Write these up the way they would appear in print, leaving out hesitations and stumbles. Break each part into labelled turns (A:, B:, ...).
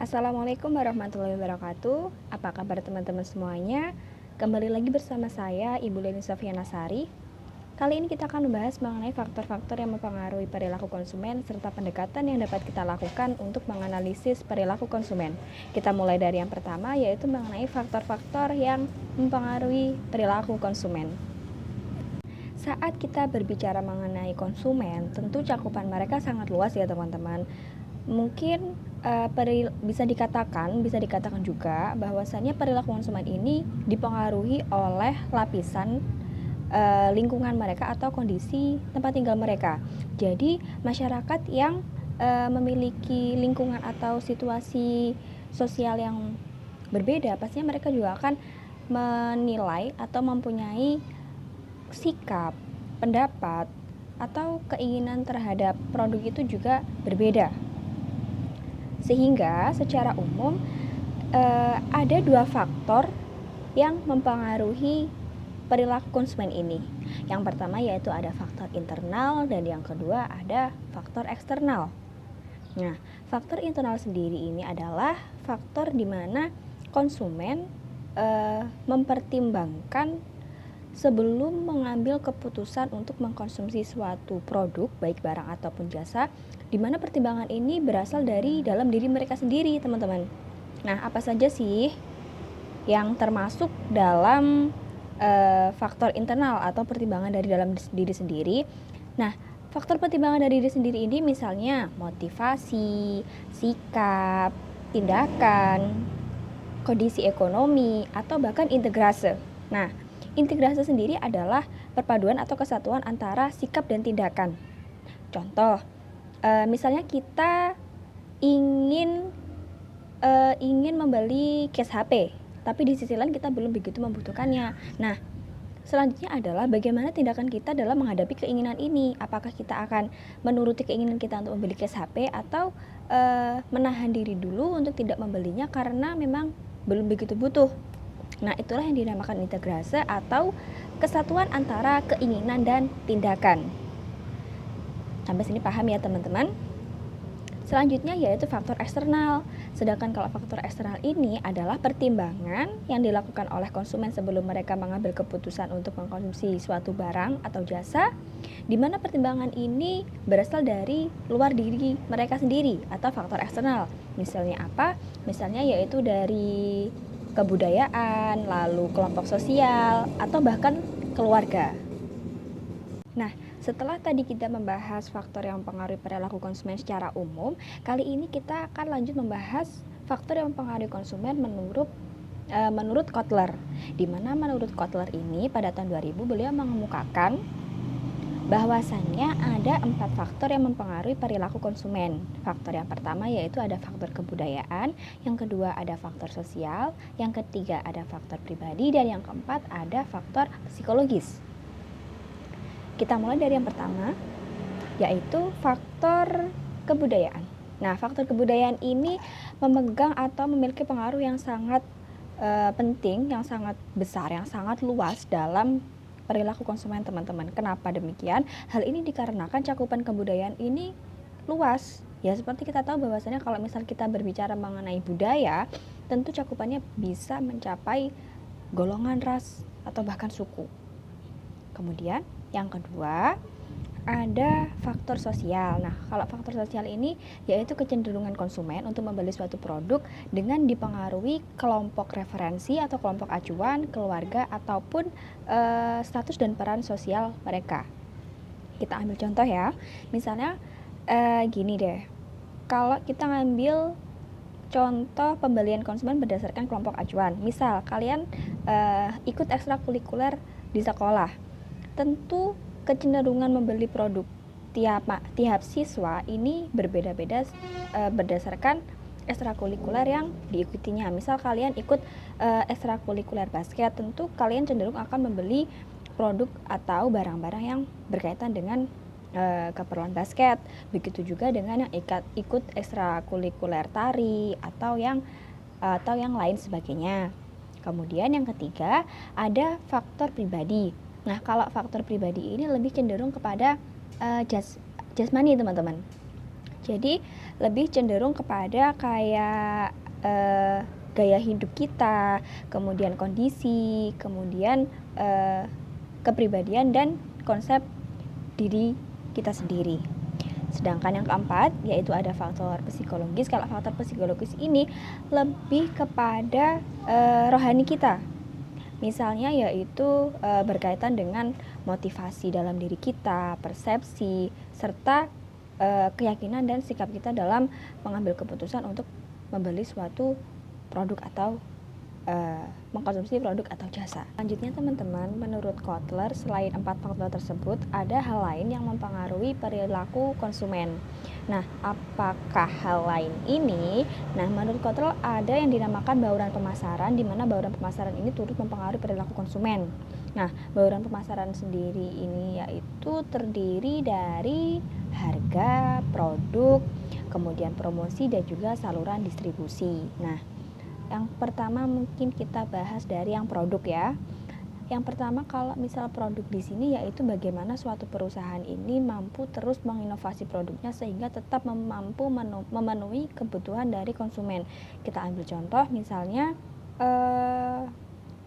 A: Assalamualaikum warahmatullahi wabarakatuh. Apa kabar teman-teman semuanya? Kembali lagi bersama saya, Ibu Leni Sofiana Sari. Kali ini kita akan membahas mengenai faktor-faktor yang mempengaruhi perilaku konsumen serta pendekatan yang dapat kita lakukan untuk menganalisis perilaku konsumen. Kita mulai dari yang pertama, yaitu mengenai faktor-faktor yang mempengaruhi perilaku konsumen. Saat kita berbicara mengenai konsumen, tentu cakupan mereka sangat luas ya teman-teman. Mungkin bisa dikatakan juga bahwasannya perilaku konsumen ini dipengaruhi oleh lapisan lingkungan mereka atau kondisi tempat tinggal mereka. Jadi masyarakat yang memiliki lingkungan atau situasi sosial yang berbeda, pastinya mereka juga akan menilai atau mempunyai sikap, pendapat, atau keinginan terhadap produk itu juga berbeda. Sehingga secara umum ada dua faktor yang mempengaruhi perilaku konsumen ini. Yang pertama yaitu ada faktor internal dan yang kedua ada faktor eksternal. Nah, faktor internal sendiri ini adalah faktor di mana konsumen mempertimbangkan sebelum mengambil keputusan untuk mengkonsumsi suatu produk, baik barang ataupun jasa, di mana pertimbangan ini berasal dari dalam diri mereka sendiri, teman-teman. Nah, apa saja sih yang termasuk dalam faktor internal atau pertimbangan dari dalam diri sendiri? Nah, faktor pertimbangan dari diri sendiri ini misalnya motivasi, sikap, tindakan, kondisi ekonomi, atau bahkan integrase. Nah, integrasi sendiri adalah perpaduan atau kesatuan antara sikap dan tindakan. Contoh, misalnya kita ingin membeli case HP, tapi di sisi lain kita belum begitu membutuhkannya. Nah, selanjutnya adalah bagaimana tindakan kita dalam menghadapi keinginan ini. Apakah kita akan menuruti keinginan kita untuk membeli case HP atau menahan diri dulu untuk tidak membelinya karena memang belum begitu butuh. Nah, itulah yang dinamakan integrase atau kesatuan antara keinginan dan tindakan. Sampai sini paham ya teman-teman? Selanjutnya yaitu faktor eksternal. Sedangkan kalau faktor eksternal ini adalah pertimbangan yang dilakukan oleh konsumen sebelum mereka mengambil keputusan untuk mengkonsumsi suatu barang atau jasa, di mana pertimbangan ini berasal dari luar diri mereka sendiri atau faktor eksternal. Misalnya apa? Misalnya yaitu dari kebudayaan, lalu kelompok sosial, atau bahkan keluarga. Nah, setelah tadi kita membahas faktor yang mempengaruhi perilaku konsumen secara umum, kali ini kita akan lanjut membahas faktor yang mempengaruhi konsumen menurut Kotler. Di mana menurut Kotler ini pada tahun 2000 beliau mengemukakan bahwasannya ada 4 faktor yang mempengaruhi perilaku konsumen. Faktor yang pertama yaitu ada faktor kebudayaan, yang kedua ada faktor sosial, yang ketiga ada faktor pribadi, dan yang keempat ada faktor psikologis. Kita mulai dari yang pertama, yaitu faktor kebudayaan. Nah, faktor kebudayaan ini memegang atau memiliki pengaruh yang sangat penting, yang sangat besar, yang sangat luas dalam perilaku konsumen teman-teman. Kenapa demikian? Hal ini dikarenakan cakupan kebudayaan ini luas. Ya, seperti kita tahu bahwasanya kalau misal kita berbicara mengenai budaya, tentu cakupannya bisa mencapai golongan, ras, atau bahkan suku. Kemudian yang kedua ada faktor sosial. Nah, kalau faktor sosial ini yaitu kecenderungan konsumen untuk membeli suatu produk dengan dipengaruhi kelompok referensi atau kelompok acuan, keluarga, ataupun status dan peran sosial mereka. Kita ambil contoh ya. Misalnya gini deh. Kalau kita ngambil contoh pembelian konsumen berdasarkan kelompok acuan. Misal kalian ikut ekstrakurikuler di sekolah. Tentu kecenderungan membeli produk tiap siswa ini berbeda-beda berdasarkan ekstrakurikuler yang diikutinya. Misal kalian ikut ekstrakurikuler basket, tentu kalian cenderung akan membeli produk atau barang-barang yang berkaitan dengan keperluan basket. Begitu juga dengan yang ikut ekstrakurikuler tari atau yang lain sebagainya. Kemudian yang ketiga ada faktor pribadi. Nah, kalau faktor pribadi ini lebih cenderung kepada jasmani teman-teman. Jadi lebih cenderung kepada kayak gaya hidup kita, kemudian kondisi, kemudian kepribadian dan konsep diri kita sendiri. Sedangkan yang keempat yaitu ada faktor psikologis. Kalau faktor psikologis ini lebih kepada rohani kita. Misalnya yaitu berkaitan dengan motivasi dalam diri kita, persepsi, serta keyakinan dan sikap kita dalam mengambil keputusan untuk membeli suatu produk atau mengkonsumsi produk atau jasa. Selanjutnya teman-teman, menurut Kotler selain 4 faktor tersebut ada hal lain yang mempengaruhi perilaku konsumen. Nah, apakah hal lain ini? Nah, menurut Kotler ada yang dinamakan bauran pemasaran, di mana bauran pemasaran ini turut mempengaruhi perilaku konsumen. Nah, bauran pemasaran sendiri ini yaitu terdiri dari harga, produk, kemudian promosi dan juga saluran distribusi. Nah, yang pertama mungkin kita bahas dari yang produk ya. Yang pertama kalau misal produk di sini yaitu bagaimana suatu perusahaan ini mampu terus menginovasi produknya sehingga tetap mampu memenuhi kebutuhan dari konsumen. Kita ambil contoh misalnya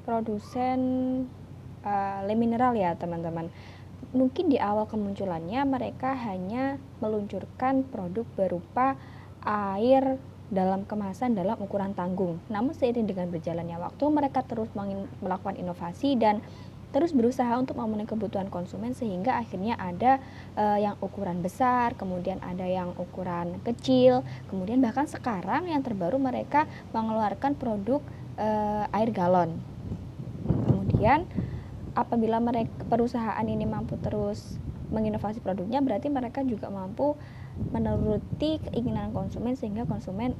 A: produsen le mineral ya teman-teman. Mungkin di awal kemunculannya mereka hanya meluncurkan produk berupa air dalam kemasan dalam ukuran tanggung. Namun seiring dengan berjalannya waktu mereka terus melakukan inovasi dan terus berusaha untuk memenuhi kebutuhan konsumen sehingga akhirnya ada yang ukuran besar, kemudian ada yang ukuran kecil, kemudian bahkan sekarang yang terbaru mereka mengeluarkan produk air galon. Kemudian apabila perusahaan ini mampu terus menginovasi produknya, berarti mereka juga mampu menuruti keinginan konsumen sehingga konsumen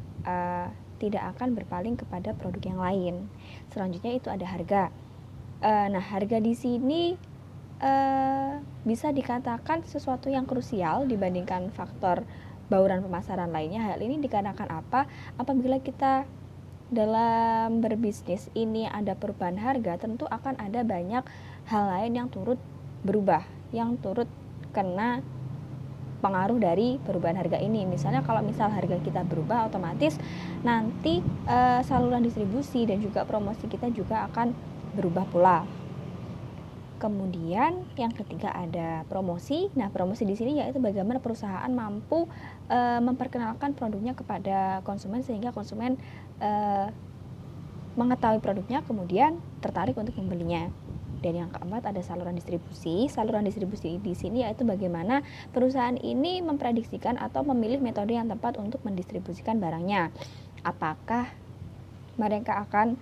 A: tidak akan berpaling kepada produk yang lain. Selanjutnya itu ada harga. Nah, harga di sini bisa dikatakan sesuatu yang krusial dibandingkan faktor bauran pemasaran lainnya. Hal ini dikarenakan apa? Apabila kita dalam berbisnis ini ada perubahan harga, tentu akan ada banyak hal lain yang turut berubah, yang turut kena pengaruh dari perubahan harga ini. Misalnya kalau misal harga kita berubah, otomatis nanti saluran distribusi dan juga promosi kita juga akan berubah pula. Kemudian yang ketiga ada promosi. Nah, promosi di sini yaitu bagaimana perusahaan mampu memperkenalkan produknya kepada konsumen sehingga konsumen mengetahui produknya kemudian tertarik untuk membelinya. Dan yang keempat ada saluran distribusi. Saluran distribusi di sini yaitu bagaimana perusahaan ini memprediksikan atau memilih metode yang tepat untuk mendistribusikan barangnya. Apakah mereka akan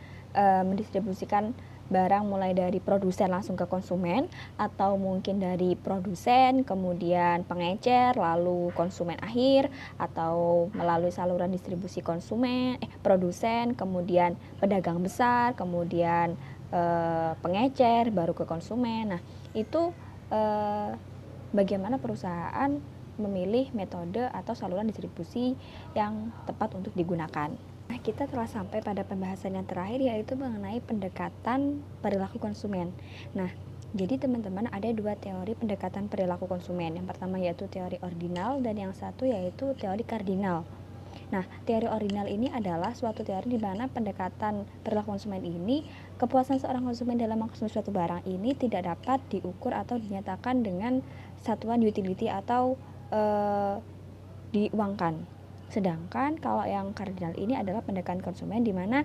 A: mendistribusikan barang mulai dari produsen langsung ke konsumen, atau mungkin dari produsen kemudian pengecer lalu konsumen akhir, atau melalui saluran distribusi produsen kemudian pedagang besar kemudian pengecer baru ke konsumen. Nah, itu bagaimana perusahaan memilih metode atau saluran distribusi yang tepat untuk digunakan. Nah, kita telah sampai pada pembahasan yang terakhir yaitu mengenai pendekatan perilaku konsumen. Nah, jadi teman-teman ada 2 teori pendekatan perilaku konsumen. Yang pertama yaitu teori ordinal dan yang satu yaitu teori kardinal. Nah, teori ordinal ini adalah suatu teori di mana pendekatan perilaku konsumen ini, kepuasan seorang konsumen dalam mengkonsumsi suatu barang ini tidak dapat diukur atau dinyatakan dengan satuan utility atau diuangkan. Sedangkan kalau yang kardinal ini adalah pendekatan konsumen di mana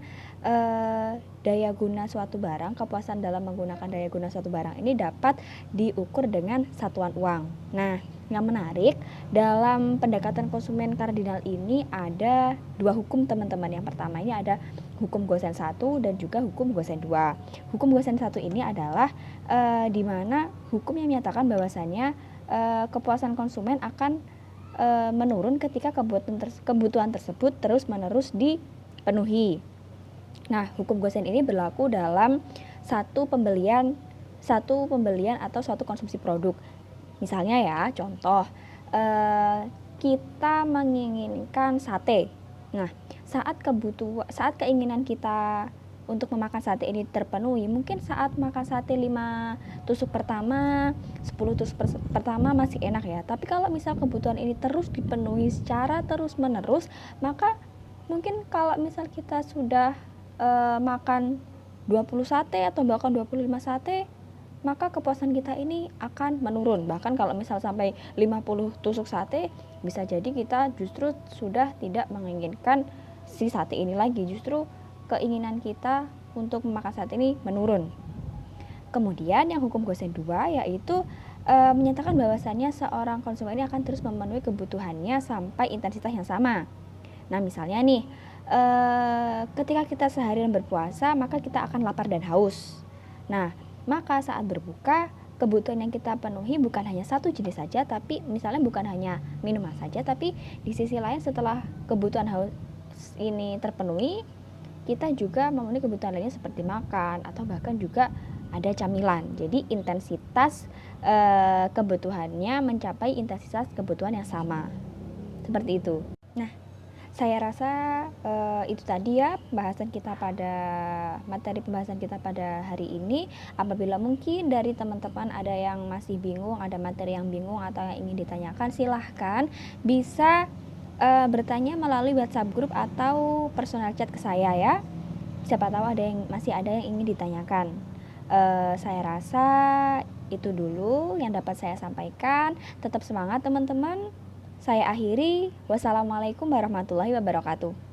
A: daya guna suatu barang, kepuasan dalam menggunakan daya guna suatu barang ini dapat diukur dengan satuan uang. Nah, yang menarik dalam pendekatan konsumen kardinal ini ada 2 hukum teman-teman. Yang pertama ini ada hukum Gosen 1 dan juga hukum Gosen 2. Hukum Gosen 1 ini adalah di mana hukum yang menyatakan bahwasannya kepuasan konsumen akan menurun ketika kebutuhan tersebut terus-menerus dipenuhi. Nah, hukum Gosen ini berlaku dalam satu pembelian atau suatu konsumsi produk. Misalnya ya, contoh kita menginginkan sate. Nah, saat keinginan kita untuk memakan sate ini terpenuhi. Mungkin saat makan sate 5 tusuk pertama, 10 tusuk pertama masih enak ya. Tapi kalau misal kebutuhan ini terus dipenuhi secara terus menerus, maka mungkin kalau misal kita sudah makan 20 sate atau bahkan 25 sate, maka kepuasan kita ini akan menurun. Bahkan kalau misal sampai 50 tusuk sate, bisa jadi kita justru sudah tidak menginginkan si sate ini lagi. Justru keinginan kita untuk memakan sate ini menurun. Kemudian yang hukum Gosen 2 yaitu menyatakan bahwasannya seorang konsumen ini akan terus memenuhi kebutuhannya sampai intensitas yang sama. Nah, misalnya nih, ketika kita seharian berpuasa, maka kita akan lapar dan haus. Nah, maka saat berbuka, kebutuhan yang kita penuhi bukan hanya satu jenis saja, tapi misalnya bukan hanya minuman saja, tapi di sisi lain setelah kebutuhan haus ini terpenuhi, kita juga memenuhi kebutuhan lainnya seperti makan atau bahkan juga ada camilan. Jadi intensitas kebutuhannya mencapai intensitas kebutuhan yang sama. Seperti itu. Nah, saya rasa itu tadi ya materi pembahasan kita pada hari ini. Apabila mungkin dari teman-teman ada yang masih bingung, ada materi yang bingung atau yang ingin ditanyakan, silahkan bisa bertanya melalui WhatsApp grup atau personal chat ke saya ya. Siapa tahu masih ada yang ingin ditanyakan. Saya rasa itu dulu yang dapat saya sampaikan. Tetap semangat teman-teman. Saya akhiri. Wassalamualaikum warahmatullahi wabarakatuh.